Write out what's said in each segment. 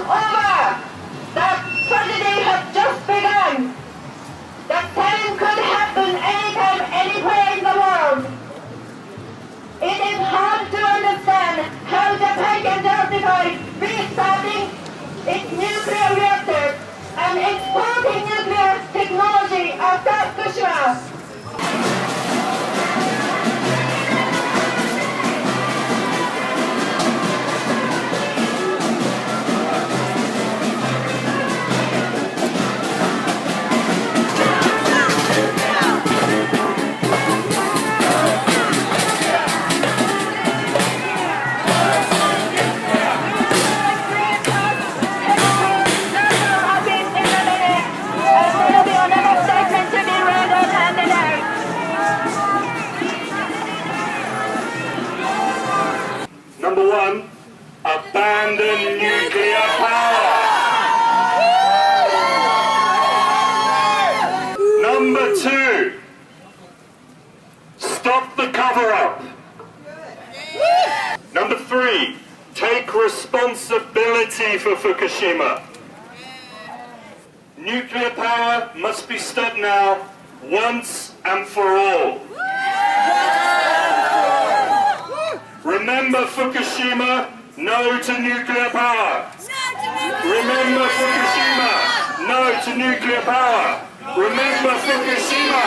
over. That tragedy has just begun. That same could happen anytime, anywhere in the world. It is hard to understand how Japan can justify restarting its nuclear reactors and exporting nuclear technology after Fukushima. Number one, abandon nuclear power. Number two, stop the cover-up. Number three, take responsibility for Fukushima. Nuclear power must be stopped now, once and for all. Remember Fukushima, no to nuclear power. Remember Fukushima, no to nuclear power. Remember Fukushima.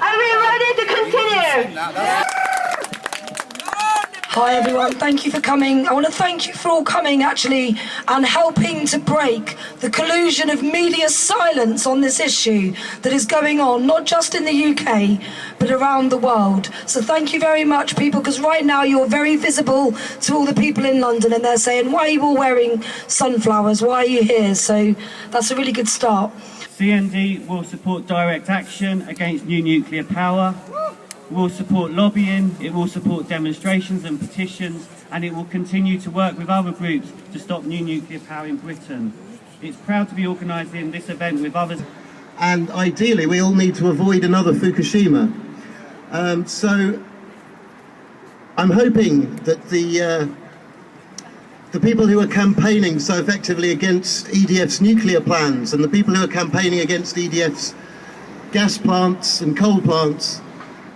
Are we ready to continue? Hi everyone, thank you for coming. I want to thank you for all coming actually and helping to break the collusion of media silence on this issue that is going on, not just in the UK, but around the world. So thank you very much people, because right now you're very visible to all the people in London and they're saying, why are you all wearing sunflowers? Why are you here? So that's a really good start. CND will support direct action against new nuclear power. Will support lobbying, it will support demonstrations and petitions, and it will continue to work with other groups to stop new nuclear power in Britain. It's proud to be organising this event with others. And ideally we all need to avoid another Fukushima. So I'm hoping that the people who are campaigning so effectively against EDF's nuclear plans and the people who are campaigning against EDF's gas plants and coal plants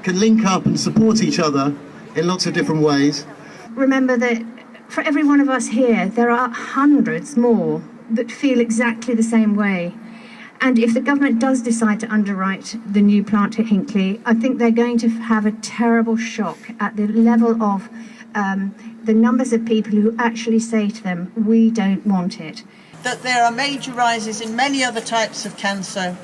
can link up and support each other in lots of different ways. Remember that for every one of us here, there are hundreds more that feel exactly the same way. And if the government does decide to underwrite the new plant at Hinkley, I think they're going to have a terrible shock at the level of the numbers of people who actually say to them, we don't want it. That there are major rises in many other types of cancer,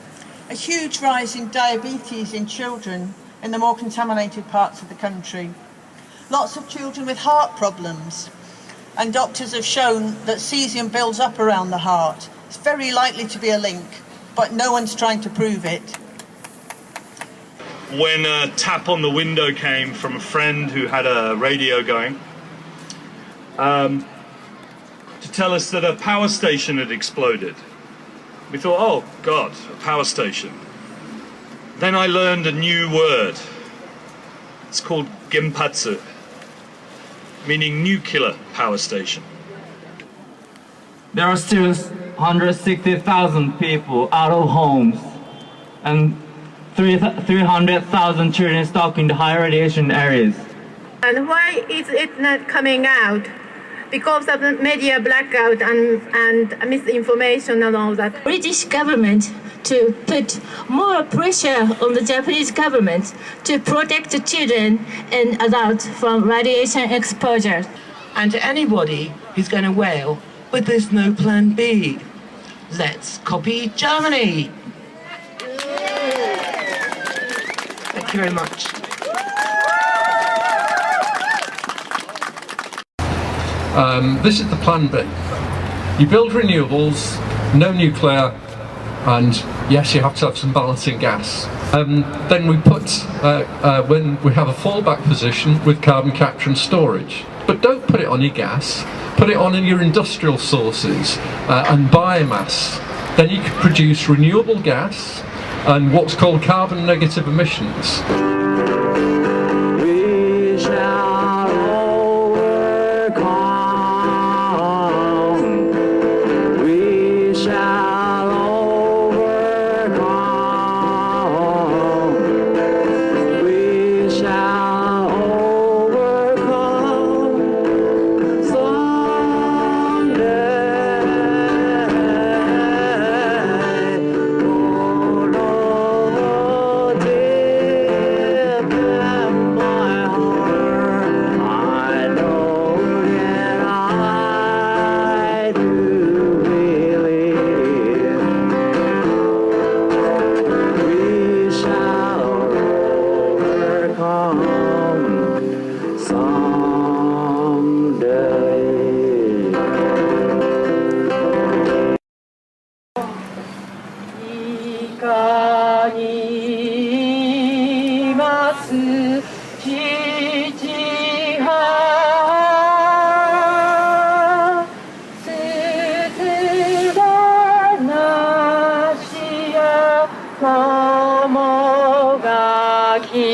a huge rise in diabetes in children in the more contaminated parts of the country. Lots of children with heart problems, and doctors have shown that cesium builds up around the heart. It's very likely to be a link, but no one's trying to prove it. When a tap on the window came from a friend who had a radio going, to tell us that a power station had exploded. We thought, oh God, a power station. Then I learned a new word. It's called Genpatsu, meaning nuclear power station. There are still 160,000 people out of homes and 300,000 children stuck in the high radiation areas. And why is it not coming out? Because of the media blackout and misinformation and all that. British government to put more pressure on the Japanese government to protect the children and adults from radiation exposure. And to anybody who's going to wail, but there's no plan B, let's copy Germany. Thank you very much. This is the plan B. You build renewables, no nuclear, and yes, you have to have some balancing gas. Then we put, when we have a fallback position with carbon capture and storage. But don't put it on your gas, put it on in your industrial sources and biomass. Then you can produce renewable gas and what's called carbon negative emissions. Huge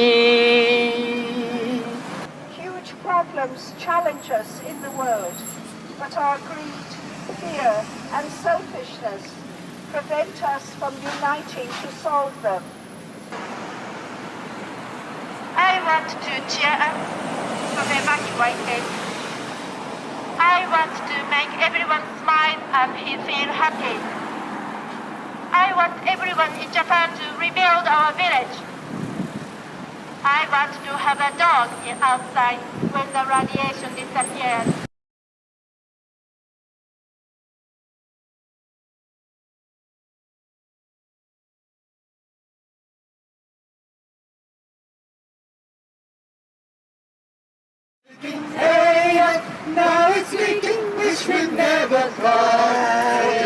problems challenge us in the world, but our greed, fear and selfishness prevent us from uniting to solve them. I want to cheer up from evacuated. I want to make everyone smile and feel happy. I want everyone in Japan to rebuild our village. I want to have a dog outside when the radiation disappears. Hey, now it's leaking, which will never cry.